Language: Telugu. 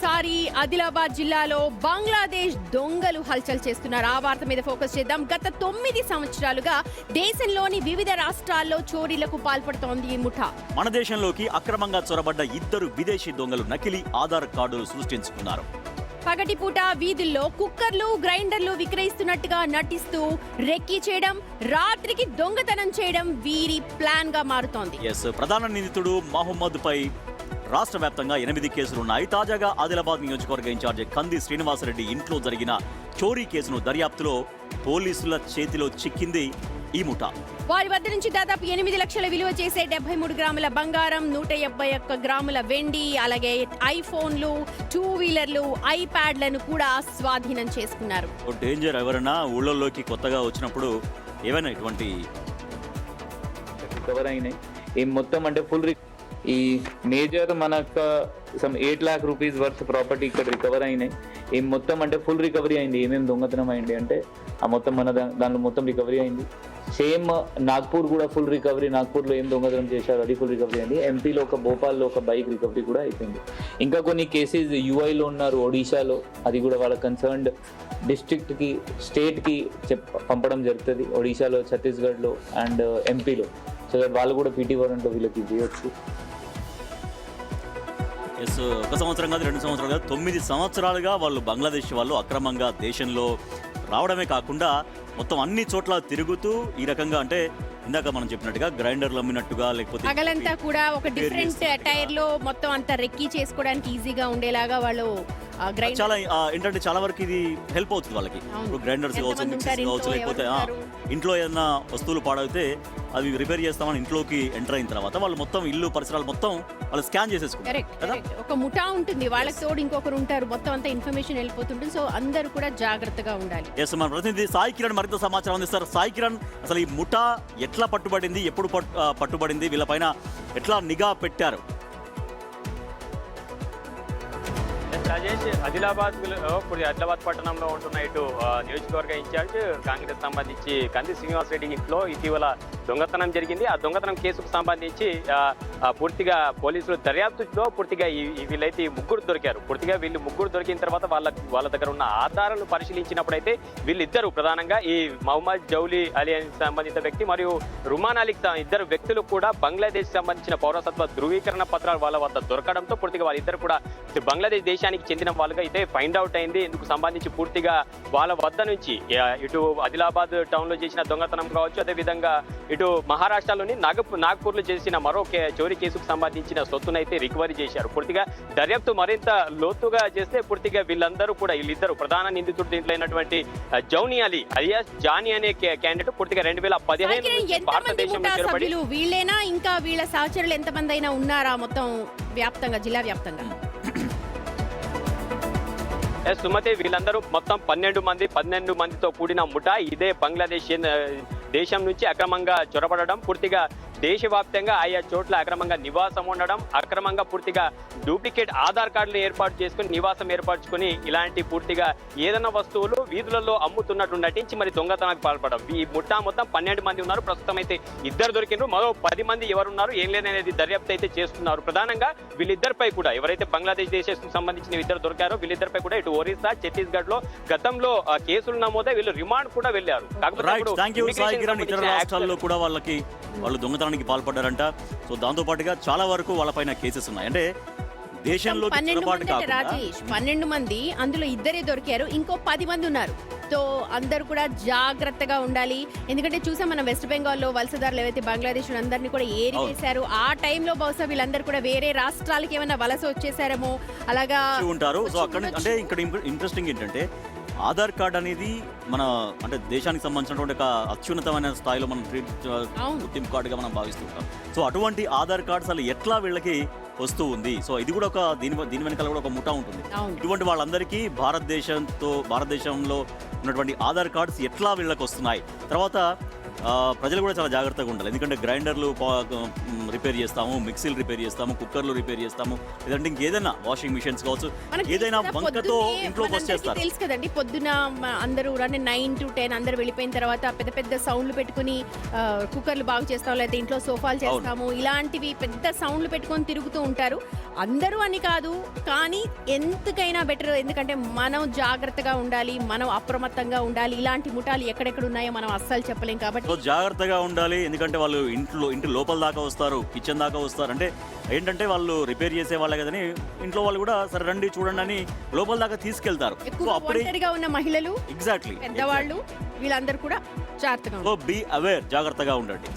సారి ఆదిలాబాద్ జిల్లాలో బంగ్లాదేశ్ దొంగలు హల్చల్ చేస్తున్నారు. ఆ వార్త మీద ఫోకస్ చేద్దాం. గత 9 సంవత్సరాలుగా దేశంలోని వివిధ రాష్ట్రాల్లో చోరీలకు పాల్పడుతోంది ఈ ముఠా. మన దేశంలోకి అక్రమంగా చొరబడ్డ 2 విదేశీ దొంగలు నకిలీ ఆధార్ కార్డులు సృష్టించుకున్నారు. పగటిపూట వీధుల్లో కుక్కర్లు, గ్రైండర్లు విక్రయిస్తున్నట్టుగా నటిస్తూ రెక్కీ చేయడం, రాత్రికి దొంగతనం చేయడం వీరి ప్లాన్ గా మారుతోంది. ప్రధాన నిందితుడు మహమ్మద్ పై రాష్ట్ర వ్యాప్తంగా 8 కేసులున్నాయి. తాజాగా ఆదిలాబాద్ నియోజకవర్గ ఇన్ఛార్జి కంది శ్రీనివాసరెడ్డి ఇంట్లో జరిగిన చోరీ కేసును దర్యాప్తులో పోలీసుల చేతిలో చిక్కింది ఈ ముఠా. వారి వద్ద నుంచి దాదాపు 8 లక్షల విలువ చేసే 73 గ్రాముల బంగారం, 171 గ్రాముల వెండి, అలాగే ఐఫోన్లు, 2 వీలర్లు, ఐప్యాడ్లను కూడా స్వాధీనం చేసుకున్నారు. డేంజర్. ఎవరైనా ఊళ్ళల్లోకి కొత్తగా వచ్చినప్పుడు ఏమైనా ఇటువంటి రికవర్ అయినాయి. ఈ మొత్తం అంటే ఫుల్ ఈ మేజర్ మనకు some 8 lakh rupees worth property ఇక్కడ రికవర్ అయినాయి. ఈ మొత్తం అంటే ఫుల్ రికవరీ అయింది. ఏమేమి దొంగతనం అయింది అంటే ఆ మొత్తం మన దాంట్లో మొత్తం రికవరీ అయింది. సేమ్ నాగ్పూర్ కూడా ఫుల్ రికవరీ. నాగ్పూర్లో ఏం దొంగతనం చేశారు అది ఫుల్ రికవరీ అయింది. ఎంపీలో భోపాల్లో ఒక బైక్ రికవరీ కూడా అయిపోయింది. ఇంకా కొన్ని కేసెస్ యూఐలో ఉన్నారు, ఒడిశాలో, అది కూడా వాళ్ళ కన్సర్న్డ్ డిస్ట్రిక్ట్కి, స్టేట్కి పంపడం జరుగుతుంది. ఒడిశాలో, ఛత్తీస్గఢ్లో అండ్ ఎంపీలో. సో వాళ్ళు కూడా పీటీ వారెంట్ వీళ్ళకి చేయొచ్చు. ఒక సంవత్సరం కాదు, 2 సంవత్సరాలు కాదు, 9 సంవత్సరాలుగా వాళ్ళు బంగ్లాదేశ్ వాళ్ళు అక్రమంగా దేశంలో రావడమే కాకుండా మొత్తం అన్ని చోట్ల తిరుగుతూ ఈ రకంగా అంటే ఇందాక మనం చెప్పినట్టుగా గ్రైండర్లు అమ్మినట్టుగా లేకపోతే పగలంతా కూడా ఒక డిఫరెంట్ అటైర్ లో మొత్తం అంతా రెక్కీ చేసుకోవడానికి ఈజీగా ఉండేలాగా వాళ్ళు చాలా ఏంటంటే చాలా వరకు ఇది హెల్ప్ అవుతుంది వాళ్ళకి. ఇప్పుడు గ్రైండర్స్ కావచ్చు, మిక్సీస్ కావచ్చు, లేకపోతే ఇంట్లో ఏదైనా వస్తువులు పాడైతే అవి రిపేర్ చేస్తామని ఇంట్లోకి ఎంటర్ అయిన తర్వాత వాళ్ళు మొత్తం ఇల్లు పరిసరాలు మొత్తం వాళ్ళు స్కాన్ చేసేసుకుంటారు. ఒక ముఠా ఉంటుంది, వాళ్ళకి తోడు ఇంకొకరు ఉంటారు, మొత్తం అంతా ఇన్ఫర్మేషన్ వెళ్ళిపోతుంటుంది. సో అందరూ కూడా జాగ్రత్తగా ఉండాలి. మన ప్రతినిధి సాయి కిరణ్ మరింత సమాచారం అందిస్తారు. సాయి కిరణ్, అసలు ఈ ముఠా ఎట్లా పట్టుబడింది, ఎప్పుడు పట్టుబడింది, వీళ్ళపైన ఎట్లా నిఘా పెట్టారు? రాజేష్, ఆదిలాబాద్ పట్టణంలో ఉంటున్న ఇటు నియోజకవర్గ ఇన్ఛార్జ్ కాంగ్రెస్ సంబంధించి కంది శ్రీనివాసరెడ్డి ఇంట్లో ఇటీవల దొంగతనం జరిగింది. ఆ దొంగతనం కేసుకు సంబంధించి పూర్తిగా పోలీసులు దర్యాప్తులో పూర్తిగా వీళ్ళైతే ఈ ముగ్గురు దొరికారు. పూర్తిగా వీళ్ళు ముగ్గురు దొరికిన తర్వాత వాళ్ళ దగ్గర ఉన్న ఆధారాలను పరిశీలించినప్పుడైతే వీళ్ళిద్దరు ప్రధానంగా ఈ మహమ్మద్ జౌలి అలీ అని సంబంధిత వ్యక్తి మరియు రుమాన్ అలీకి 2 వ్యక్తులు కూడా బంగ్లాదేశ్ సంబంధించిన పౌరసత్వ ధృవీకరణ పత్రాలు వాళ్ళ వద్ద దొరకడంతో పూర్తిగా వాళ్ళిద్దరు కూడా బంగ్లాదేశ్ దేశానికి చెందిన వాళ్ళుగా అయితే ఫైండ్ అవుట్ అయింది. ఇందుకు సంబంధించి పూర్తిగా వాళ్ళ వద్ద నుంచి ఇటు ఆదిలాబాద్ టౌన్ లో చేసిన దొంగతనం కావచ్చు, అదేవిధంగా ఇటు మహారాష్ట్రలోని నాగ్పూర్ లో చేసిన మరో చోరీ కేసుకు సంబంధించిన సొత్తునైతే రికవరీ చేశారు. పూర్తిగా దర్యాప్తు మరింత లోతుగా చేస్తే పూర్తిగా వీళ్ళిద్దరు ప్రధాన నిందితుడు దీంట్లో అయినటువంటి జౌని అలీ అలియాస్ జానీ అనే క్యాండిడేట్ పూర్తిగా 2015 భారతదేశంలో చేరబడి వీళ్ళేనా ఇంకా వీళ్ళ సహచరులు ఎంతమంది అయినా ఉన్నారా మొత్తం వ్యాప్తంగా, జిల్లా వ్యాప్తంగా? సుమతి, వీళ్ళందరూ మొత్తం 12 మందితో కూడిన ముఠా ఇదే బంగ్లాదేశ్ దేశం నుంచి అక్రమంగా చొరబడడం, పూర్తిగా దేశవ్యాప్తంగా ఆయా చోట్ల అక్రమంగా నివాసం ఉండడం, అక్రమంగా పూర్తిగా డూప్లికేట్ ఆధార్ కార్డులు ఏర్పాటు చేసుకుని నివాసం ఏర్పరచుకొని ఇలాంటి పూర్తిగా ఏదైనా వస్తువులు వీధులలో అమ్ముతున్నట్టు నటించి మరి దొంగతనానికి పాల్పడడం. ఈ ముఠా మొత్తం 12 మంది ఉన్నారు. ప్రస్తుతం అయితే 2 దొరికినారు. మరో 10 మంది ఎవరున్నారు ఏం లేదనేది దర్యాప్తు అయితే చేస్తున్నారు. ప్రధానంగా వీళ్ళిద్దరిపై కూడా ఎవరైతే బంగ్లాదేశ్ దేశానికి సంబంధించిన 2 దొరికారో వీళ్ళిద్దరిపై కూడా ఇటు ఒరిస్సా, ఛత్తీస్గఢ్ లో గతంలో కేసులు నమోదై వీళ్ళు రిమాండ్ కూడా వెళ్లారు. వాళ్ళు దొంగతనానికి పాల్పడ్డారంట. సో దాంతో పాటుగా చాలా వరకు వాళ్ళపైన కేసెస్ ఉన్నాయి. అంటే దేశంలో 12 మంది, అందులో 2 దొరికారు, ఇంకో 10 మంది ఉన్నారు. సో అందరూ కూడా జాగ్రత్తగా ఉండాలి. ఎందుకంటే చూసాం మనం వెస్ట్ బెంగాల్లో వలసదారులు ఏవైతే బంగ్లాదేశ్ అందరినీ కూడా ఏరి వేశారు. ఆ టైంలో బహుశా వీళ్ళందరూ కూడా వేరే రాష్ట్రాలకి ఏమైనా వలస వచ్చేసారేమో అలాగా ఉంటారు. సో అక్కడ అంటే ఇక్కడ ఇంట్రెస్టింగ్ ఏంటంటే ఆధార్ కార్డ్ అనేది మన అంటే దేశానికి సంబంధించినటువంటి ఒక అత్యున్నతమైన స్థాయిలో మనం గుర్తింపు కార్డుగా మనం భావిస్తుంటాం. సో అటువంటి ఆధార్ కార్డ్ అసలు ఎట్లా వీళ్ళకి వస్తూ ఉంది? సో ఇది కూడా ఒక దీని వెనకాల కూడా ఒక ముఠా ఉంటుంది. ఇటువంటి వాళ్ళందరికీ భారతదేశంలో ఉన్నటువంటి ఆధార్ కార్డ్స్ ఎట్లా వీళ్ళకి వస్తున్నాయి? తర్వాత ప్రజలు కూడా చాలా జాగ్రత్తగా ఉండాలి. ఎందుకంటే గ్రైండర్లు రిపేర్ చేస్తాము, మిక్సీలు రిపేర్ చేస్తాము, కుక్కర్లు రిపేర్ చేస్తాము, లేదంటే ఇంకేదైనా వాషింగ్ మిషన్స్ కావచ్చు, ఏదైనా వంకతో ఇంట్లోకి వచ్చేస్తారు. తెలుసు కదండి, పొద్దున అందరూ 9 to 10 అందరూ వెళ్ళిపోయిన తర్వాత పెద్ద పెద్ద సౌండ్లు పెట్టుకుని కుక్కర్లు బాగు చేస్తాము, లేదా ఇంట్లో సోఫాలు చేస్తాము, ఇలాంటివి పెద్ద సౌండ్లు పెట్టుకొని తిరుగుతూ ఉంటారు. అందరూ అని కాదు, కానీ ఎంతకైనా బెటర్. ఎందుకంటే మనం జాగ్రత్తగా ఉండాలి, మనం అప్రమత్తంగా ఉండాలి. ఇలాంటి ముఠాలు ఎక్కడెక్కడ ఉన్నాయో మనం అస్సలు చెప్పలేం కాబట్టి సో జాగ్రత్తగా ఉండాలి. ఎందుకంటే వాళ్ళు ఇంటి లోపల దాకా వస్తారు, కిచెన్ దాకా వస్తారు. అంటే ఏంటంటే వాళ్ళు రిపేర్ చేసే వాళ్ళే కదని ఇంట్లో వాళ్ళు కూడా సరే రండి చూడండి అని లోపల దాకా తీసుకెళ్తారు. సో ఎక్కువ అప్పుడే ఒంటరిగా ఉన్న మహిళలు, ఎగ్జాక్ట్లీ పెద్దవాళ్ళు, వీళ్ళందరూ కూడా జాగ్రత్తగా సో బీ అవేర్, జాగ్రత్తగా ఉండండి.